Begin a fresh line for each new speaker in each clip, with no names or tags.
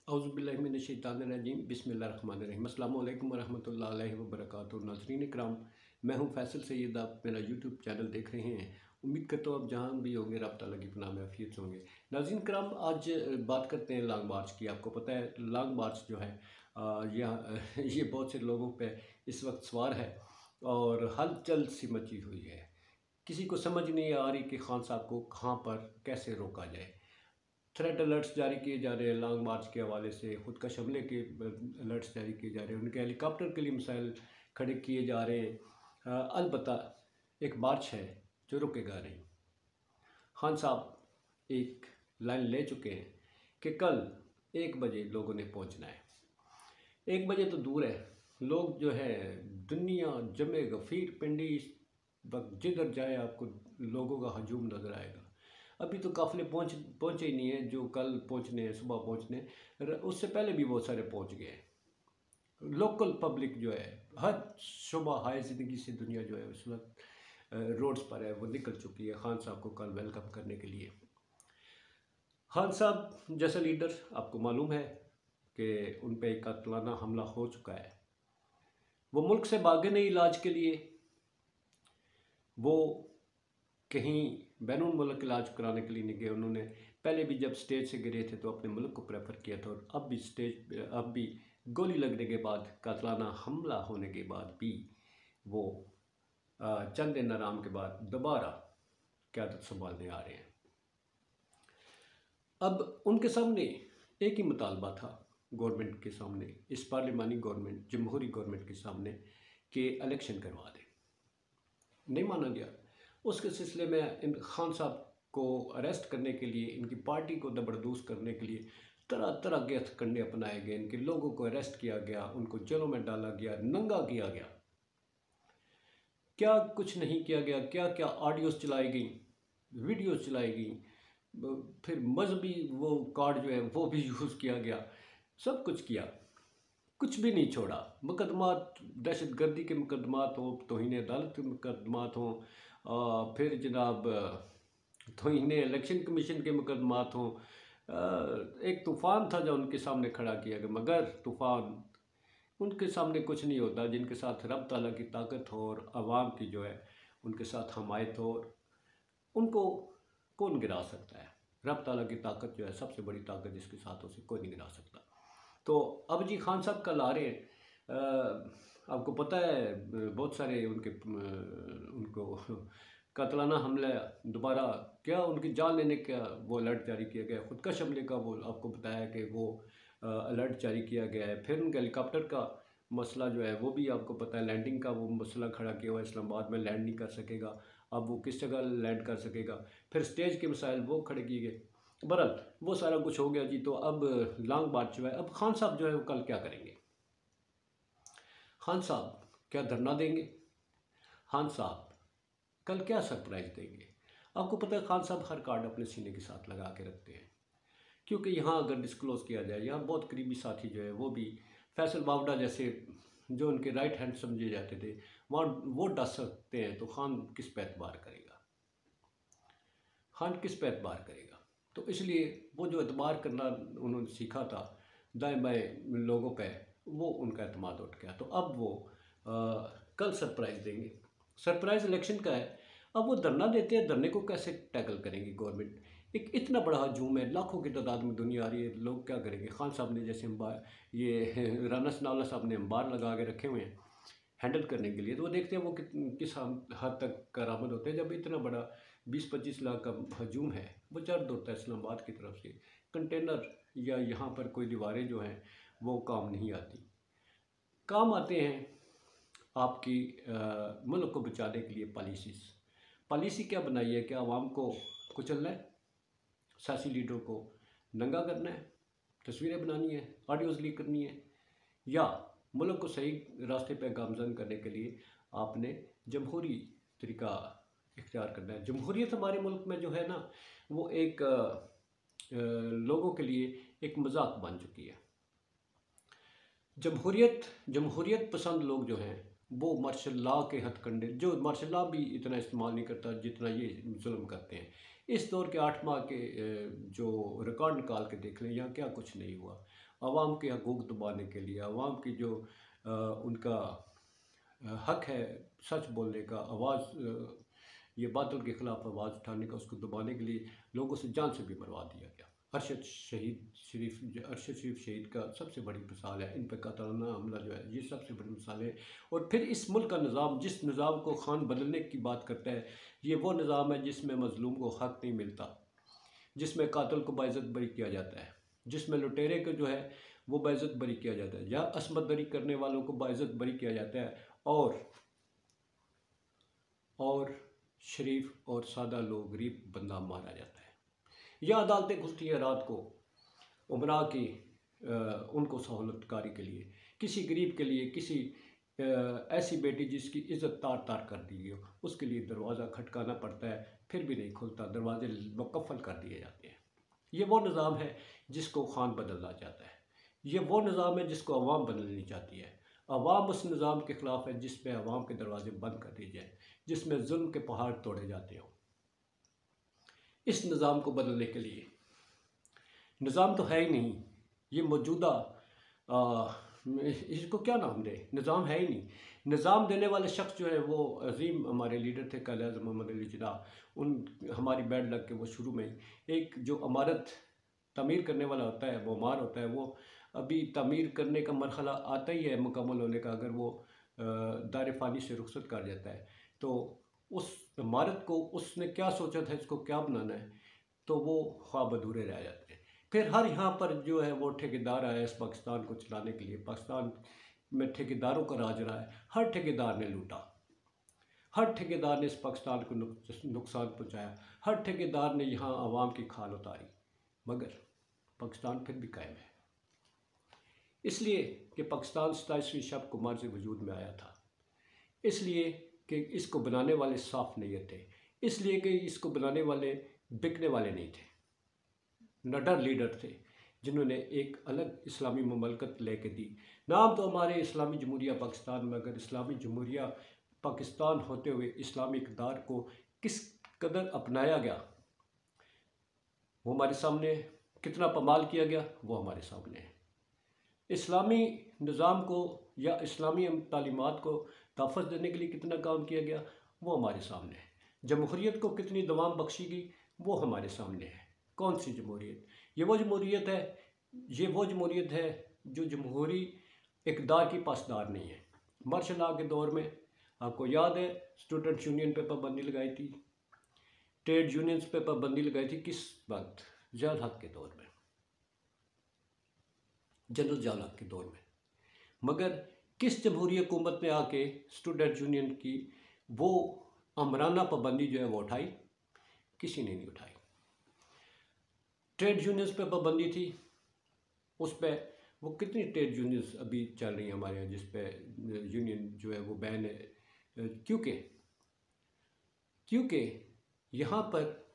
औज़ुबिल्लाहिमिनश्शैतानिर्रजीम बिस्मिल्लाहिर्रहमानिर्रहीम अस्सलामु अलैकुम वरहमतुल्लाहि वबरकातुहू। नाज़रीन इकराम, मैं हूँ फैसल सैयद। आप मेरा यूट्यूब चैनल देख रहे हैं। उम्मीद करता हूँ आप जहाँ भी होंगे रब तआला की पनाह में आफियत से होंगे। नाज़रीन इकराम, आज बात करते हैं लॉन्ग मार्च की। आपको पता है लॉन्ग मार्च जो है ये बहुत से लोगों पे इस वक्त सवार है और हलचल सी मची हुई है। किसी को समझ नहीं आ रही कि खान साहब को कहाँ पर कैसे रोका जाए। थ्रेट अलर्ट्स जारी किए जा रहे हैं लॉन्ग मार्च के हवाले से, खुदकश हमले के अलर्ट्स जारी किए जा रहे हैं, उनके हेलीकॉप्टर के लिए मिसाइल खड़े किए जा रहे हैं। अलबत्ता एक मार्च है जो रुकेगा नहीं। खान साहब एक लाइन ले चुके हैं कि कल 1 बजे लोगों ने पहुंचना है। 1 बजे तो दूर है, लोग जो है दुनिया जमे गफ़ीर पिंडी, वक्त जिधर जाए आपको लोगों का हजूम नज़र आएगा। अभी तो काफ़िले पहुँचे ही नहीं है जो कल पहुँचने हैं, सुबह पहुँचने, उससे पहले भी बहुत सारे पहुँच गए हैं। लोकल पब्लिक जो है हर शुबा हाय ज़िंदगी से दुनिया जो है उस वक्त रोड्स पर है, वो निकल चुकी है खान साहब को कल वेलकम करने के लिए। खान साहब जैसा लीडर, आपको मालूम है कि उन पर एक कातिलाना हमला हो चुका है। वो मुल्क से भागे नहीं इलाज के लिए, वो कहीं बैनुल मुल्क इलाज कराने के लिए नहीं गए। उन्होंने पहले भी जब स्टेज से गिरे थे तो अपने मुल्क को प्रेफर किया था, और अब भी गोली लगने के बाद, कातिलाना हमला होने के बाद भी वो चंद दिन आराम के बाद दोबारा क़यादत संभालने आ रहे हैं। अब उनके सामने एक ही मुतालबा था गवर्नमेंट के सामने, इस पार्लिमानी गवर्नमेंट, जमहूरी गवर्नमेंट के सामने, कि इलेक्शन करवा दें। नहीं माना गया। उसके सिलसिले में इन खान साहब को अरेस्ट करने के लिए, इनकी पार्टी को दबरदूस करने के लिए तरह तरह के हथकंडे अपनाए गए। इनके लोगों को अरेस्ट किया गया, उनको जेलों में डाला गया, नंगा किया गया। क्या कुछ नहीं किया गया, क्या क्या ऑडियोज़ चलाई गई, वीडियोज़ चलाई गई, फिर मजहबी वो कार्ड जो है वो भी यूज़ किया गया। सब कुछ किया, कुछ भी नहीं छोड़ा। मुकदमात, दहशत गर्दी के मुकदमात हों, तौहीन अदालत के मुकदमात हों, फिर जनाब तौहीन इलेक्शन कमीशन के मुकदमात हों। एक तूफ़ान था जो उनके सामने खड़ा किया गया, मगर तूफ़ान उनके सामने कुछ नहीं होता जिनके साथ रब ताला की ताकत हो और आवाम की जो है उनके साथ हमायत हो। उनको कौन गिरा सकता है? रब ताला की ताकत जो है सबसे बड़ी ताकत, जिसके साथ उसे कोई नहीं गिरा सकता। तो अब जी खान साहब कल आ रहे हैं। आपको पता है बहुत सारे उनको कातलाना हमला दोबारा, क्या उनकी जान लेने का वो अलर्ट जारी किया गया, खुदकश हमले का वो आपको बताया कि वो अलर्ट जारी किया गया है। फिर उनके हेलीकॉप्टर का मसला जो है वो भी आपको पता है, लैंडिंग का वो मसला खड़ा किया हुआ है। इस्लामाबाद में लैंड नहीं कर सकेगा, अब वो किस जगह लैंड कर सकेगा। फिर स्टेज के मिसाइल वो खड़े किए गए। बहरहाल वो सारा कुछ हो गया जी। तो अब लॉन्ग मार्च जो है, अब खान साहब जो है वो कल क्या करेंगे? खान साहब क्या धरना देंगे? खान साहब कल क्या सरप्राइज़ देंगे? आपको पता है खान साहब हर कार्ड अपने सीने के साथ लगा के रखते हैं, क्योंकि यहाँ अगर डिस्क्लोज़ किया जाए, यहाँ बहुत करीबी साथी जो है वो भी फैसल बावड़ा जैसे जो उनके राइट हैंड समझे जाते थे, वहाँ वो डस सकते हैं, तो खान किस पे एतबार करेगा? खान किस पे एतबार करेगा? तो इसलिए वो जो एतबार करना उन्होंने सीखा था दाएं बाएं लोगों पे, वो उनका एतमाद उठ गया। तो अब वो कल सरप्राइज़ देंगे। सरप्राइज़ इलेक्शन का है। अब वो धरना देते हैं, धरने को कैसे टैकल करेंगी गवर्नमेंट? एक इतना बड़ा हजूम है, लाखों की तादाद में दुनिया आ रही है, लोग क्या करेंगे? खान साहब ने जैसे ये राना सनाउल्लाह साहब ने अंबार लगा के रखे हुए हैं हैंडल करने के लिए, तो वो देखते हैं वो किस हद तक करामद होते हैं। जब इतना बड़ा 20-25 लाख का हजूम है, वो जर्द होता है इस्लामाबाद की तरफ से। कंटेनर या यहाँ पर कोई दीवारें जो हैं वो काम नहीं आती। काम आते हैं आपकी मुल्क को बचाने के लिए पॉलिसी क्या बनाई है? क्या आवाम को कुचलना है, सियासी लीडरों को नंगा करना है, तस्वीरें बनानी है, ऑडियोज़ लीक करनी है, या मुल्क को सही रास्ते पर गामजन करने के लिए आपने जमहूरी तरीका इख्तियार करना है? जमहूरियत हमारे मुल्क में जो है ना, वो एक लोगों के लिए एक मजाक बन चुकी है। जमहूरियत पसंद लोग जो हैं वो मार्शल लॉ के हथकंडे, जो मार्शल लॉ भी इतना इस्तेमाल नहीं करता जितना ये जुल्म करते हैं। इस दौर के 8 माह के जो रिकॉर्ड निकाल के देख लें, यहाँ क्या कुछ नहीं हुआ। आवाम के हकूक़ दबाने के लिए, आवाम की जो उनका हक है सच बोलने का, ये बातिल के ख़िलाफ़ आवाज़ उठाने का, उसको दबाने के लिए लोगों से जान से भी मरवा दिया गया। अरशद शरीफ शहीद का सबसे बड़ी मिसाल है। इन पर कातलाना हमला जो है ये सबसे बड़ी मिसाल है। और फिर इस मुल्क का निज़ाम, जिस निज़ाम को खान बदलने की बात करता है, ये वो निज़ाम है जिसमें मज़लूम को हक़ नहीं मिलता, जिसमें कातिल को बाइज़्ज़त बरी किया जाता है, जिसमें लुटेरे को जो है वो बाइज़्ज़त बरी किया जाता है, जहाँ असमत दरी करने वालों को बाइज़्ज़त बरी किया जाता है, और शरीफ और सादा लोग, गरीब बंदा मारा जाता है। या अदालतें खुलती हैं रात को उमरा की उनको सहूलतकारी के लिए, किसी गरीब के लिए, किसी ऐसी बेटी जिसकी इज़्ज़त तार तार कर दी हो, उसके लिए दरवाज़ा खटकाना पड़ता है, फिर भी नहीं खुलता, दरवाजे मुकफ़्फ़ल कर दिए जाते हैं। ये वो निज़ाम है जिसको खान बदलना चाहता है। ये वो निज़ाम है जिसको अवाम बदलनी चाहती है। अवाम उस निज़ाम के ख़िलाफ़ है जिसमें अवाम के दरवाजे बंद कर दिए जाए, जिसमें जुल्म के पहाड़ तोड़े जाते हों। इस निज़ाम को बदलने के लिए निज़ाम तो है ही नहीं, ये मौजूदा इसको क्या नाम दे, निज़ाम है ही नहीं। निज़ाम देने वाले शख्स जो है वो अजीम हमारे लीडर थे कायद आज़म मोहम्मद अली जिन्नाह। हमारी बैड लक के वो शुरू में ही एक जो इमारत तमीर करने वाला होता है, वो मार होता है, वो अभी तमीर करने का मरहला आता ही है मुकम्मल होने का। अगर वो दायरे फ़ानी से रुखसत कर जाता है तो उस इमारत को उसने क्या सोचा था, इसको क्या बनाना है, तो वो ख्वाब अधूरे रह जाते हैं। फिर हर यहाँ पर जो है वो ठेकेदार आया इस पाकिस्तान को चलाने के लिए। पाकिस्तान में ठेकेदारों का राज रहा है। हर ठेकेदार ने लूटा, हर ठेकेदार ने इस पाकिस्तान को नुकसान पहुँचाया, हर ठेकेदार ने यहाँ आवाम की खाल उतारी, मगर पाकिस्तान फिर भी कायम है। इसलिए कि पाकिस्तान 27वीं शब को मर्ज़ वजूद में आया था, इसलिए कि इसको बनाने वाले साफ नीयत थे, इसलिए कि इसको बनाने वाले बिकने वाले नहीं थे, निडर लीडर थे जिन्होंने एक अलग इस्लामी ममलकत लेके दी। नाम तो हमारे इस्लामी जमहूरिया पाकिस्तान, मगर इस्लामी जमहूरिया पाकिस्तान होते हुए इस्लामी इक़्तिदार को किस कदर अपनाया गया, वो हमारे सामने, कितना पमाल किया गया वो हमारे सामने है। इस्लामी निज़ाम को या इस्लामी तालीमात को तहफ़्फ़ुज़ देने के लिए कितना काम किया गया वो हमारे सामने है। जमहूरियत को कितनी दवाम बख्शी गई वो हमारे सामने है। कौन सी जमहूरियत? ये वो जमहूरियत है जो जमहूरी इक़्तिदार की पासदार नहीं है। मार्शल लॉ के दौर में आपको याद है स्टूडेंट यूनियन पे पाबंदी लगाई थी, ट्रेड यूनियंस पे पाबंदी लगाई थी। किस वक्त? ज़िया हक के दौर में, जनरल ज़िया हक के दौर में। मगर किस जमहूरी हुकूमत ने आके स्टूडेंट यूनियन की वो आमराना पाबंदी जो है वो उठाई? किसी ने नहीं उठाई। ट्रेड यूनियंस पे पाबंदी थी, उस पर वो कितनी ट्रेड यूनियंस अभी चल रही हैं हमारे यहाँ जिस पे यूनियन जो है वो बैन है, क्योंकि यहाँ पर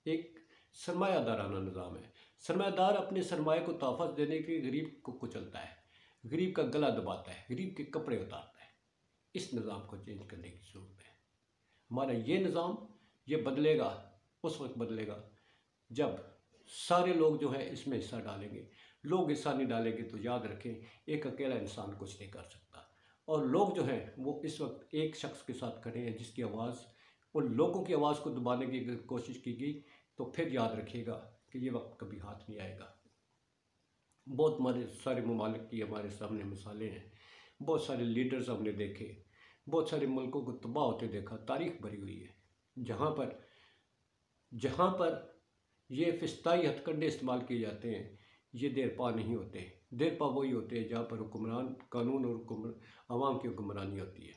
एक सरमायादाराना निज़ाम है। सरमायादार अपने सरमाए को तहफ़्फ़ुज़ देने के लिए गरीब को कुचलता है, गरीब का गला दबाता है, गरीब के कपड़े उतारता है। इस निज़ाम को चेंज करने की ज़रूरत है। हमारा ये निज़ाम ये बदलेगा, उस वक्त बदलेगा जब सारे लोग जो है इसमें हिस्सा डालेंगे। लोग हिस्सा नहीं डालेंगे तो याद रखें एक अकेला इंसान कुछ नहीं कर सकता। और लोग जो हैं वो इस वक्त एक शख्स के साथ खड़े हैं जिसकी आवाज़, उन लोगों की आवाज़ को दबाने की अगर कोशिश की गई तो फिर याद रखिएगा कि ये वक्त कभी हाथ नहीं आएगा। बहुत हमारे सारे ममालिक की हमारे सामने मिसालें हैं, बहुत सारे लीडर्स हमने देखे, बहुत सारे मुल्कों को तबाह होते देखा, तारीख भरी हुई है जहाँ पर ये फ़िस्ताई हथकंडे इस्तेमाल किए जाते हैं, ये देर पा नहीं होते। देर पा वही होते हैं जहाँ पर हुक्मरान कानून और आवाम की हुक्मरानी होती है।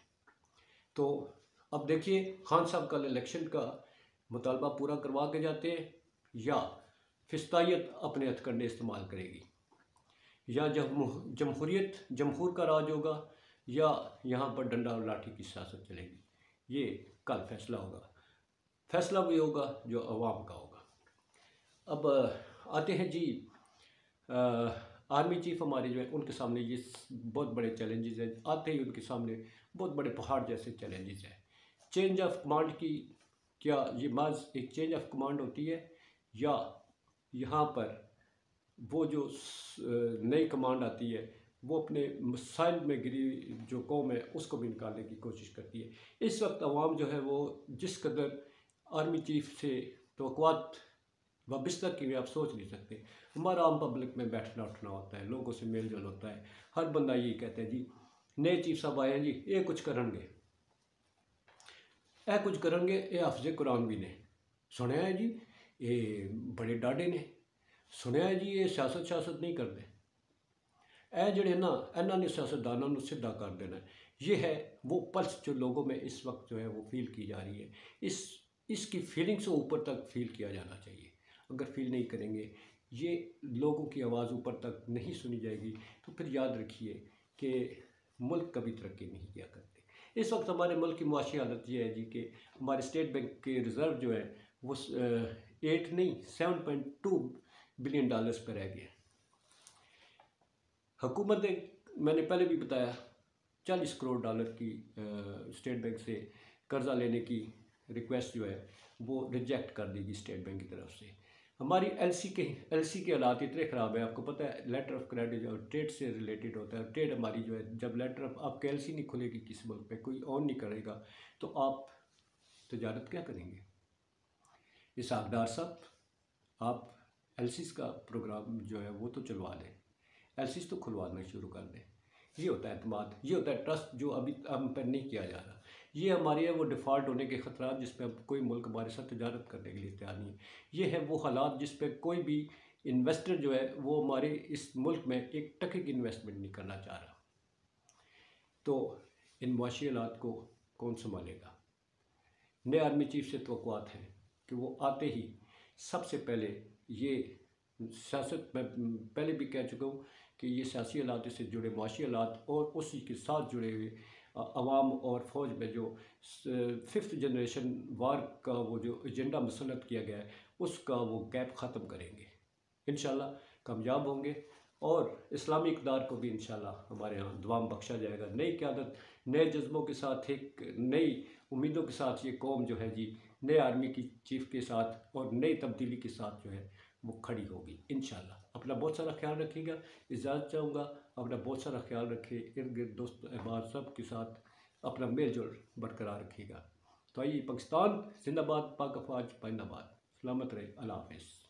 तो अब देखिए खान साहब कल इलेक्शन का मुतालबा पूरा करवा के जाते हैं या फ़िस्तायत अपने हथकंडे इस्तेमाल करेगी, या जमहूर का राज होगा या यहाँ पर डंडा और लाठी की सियासत चलेगी। ये कल फैसला होगा, फैसला भी होगा जो अवाम का होगा। अब आते हैं जी आर्मी चीफ हमारे जो है उनके सामने ये बहुत बड़े चैलेंजेस हैं। आते ही उनके सामने बहुत बड़े पहाड़ जैसे चैलेंजेस हैं। चेंज ऑफ कमांड की क्या ये माज एक चेंज ऑफ कमांड होती है, या यहाँ पर वो जो नई कमांड आती है वो अपने मसाइल में गिरी जो कौम है उसको भी निकालने की कोशिश करती है। इस वक्त अवाम जो है वो जिस कदर आर्मी चीफ से तवक्कुआत वाबस्ता की आप सोच नहीं सकते। हमारा आम पब्लिक में बैठना उठना होता है, लोगों से मेल जोल होता है, हर बंदा यही कहता है जी नए चीफ साहब आए हैं जी, ये कुछ करेंगे, ए कुछ करेंगे, ये हाफिज़े कुरान भी ने सुनया है जी, ये बड़े डाडे ने सुनया है जी, ये सियासत नहीं करते, ए जड़े ना इन्हों ने सियासतदानों को सीधा कर देना है। ये है वो पल्स जो लोगों में इस वक्त जो है वो फील की जा रही है। इसकी फीलिंग्स को ऊपर तक फील किया जाना चाहिए। अगर फील नहीं करेंगे, ये लोगों की आवाज़ ऊपर तक नहीं सुनी जाएगी, तो फिर याद रखिए कि मुल्क कभी तरक्की नहीं किया करते। इस वक्त हमारे मुल्क की मुआशी हालत ये है जी कि हमारे स्टेट बैंक के रिज़र्व जो है वो 8 नहीं 7.2 बिलियन डॉलर्स पर रह गए। हुकूमत ने, मैंने पहले भी बताया, 40 करोड़ डॉलर की स्टेट बैंक से कर्ज़ा लेने की रिक्वेस्ट जो है वो रिजेक्ट कर देगी स्टेट बैंक की तरफ से। हमारी एलसी के हालात इतने ख़राब है, आपको पता है लेटर ऑफ क्रेडिट जो ट्रेड से रिलेटेड होता है, ट्रेड हमारी जो है जब लेटर ऑफ आपके एलसी नहीं खुलेगी किसी मुल्क पे, कोई ऑन नहीं करेगा, तो आप तजारत क्या करेंगे। इसहाकदार साहब, आप एलसीज का प्रोग्राम जो है वो तो चलवा दें, एलसीज तो खुलवाना शुरू कर दें। ये होता है एतमाद, ये होता है ट्रस्ट जो अभी हम पर नहीं किया जा रहा। ये हमारे है वो डिफ़ॉल्ट होने के ख़तरा जिसमें अब कोई मुल्क हमारे साथ तजारत करने के लिए तैयार नहीं है। ये है वो हालात जिस पर कोई भी इन्वेस्टर जो है वो हमारे इस मुल्क में एक टके की इन्वेस्टमेंट नहीं करना चाह रहा। तो इन मुआशी हालात को कौन संभालेगा। नए आर्मी चीफ से तवक्कुआत है कि वो आते ही सबसे पहले ये सियासत, मैं पहले भी कह चुका हूँ कि ये सियासी हालात से जुड़े मुआशी हालात और उसी के साथ जुड़े हुए अवाम और फ़ौज में जो 5th जनरेशन वार का वो जो एजेंडा मुसन्नत किया गया है उसका वो गैप ख़त्म करेंगे। इंशाल्लाह कामयाब होंगे और इस्लामी इक़्तिदार को भी इंशाल्लाह हमारे यहाँ दुआम बख्शा जाएगा। नई क़यादत, नए जज्बों के साथ, एक नई उम्मीदों के साथ ये कौम जो है जी नए आर्मी की चीफ़ के साथ और नई तब्दीली के साथ जो है वो खड़ी होगी इंशाल्लाह। अपना बहुत सारा ख्याल रखिएगा। इजाज़त चाहूँगा, अपना बहुत सारा ख्याल रखिए, इर्द गिर्द दोस्त अहबाब सब के साथ अपना मेल जोल बरकरार रखिएगा। तो आइए, पाकिस्तान जिंदाबाद, पाक अफवाज जिंदाबाद, सलामत रहे, अल्लाह हाफ़िज़।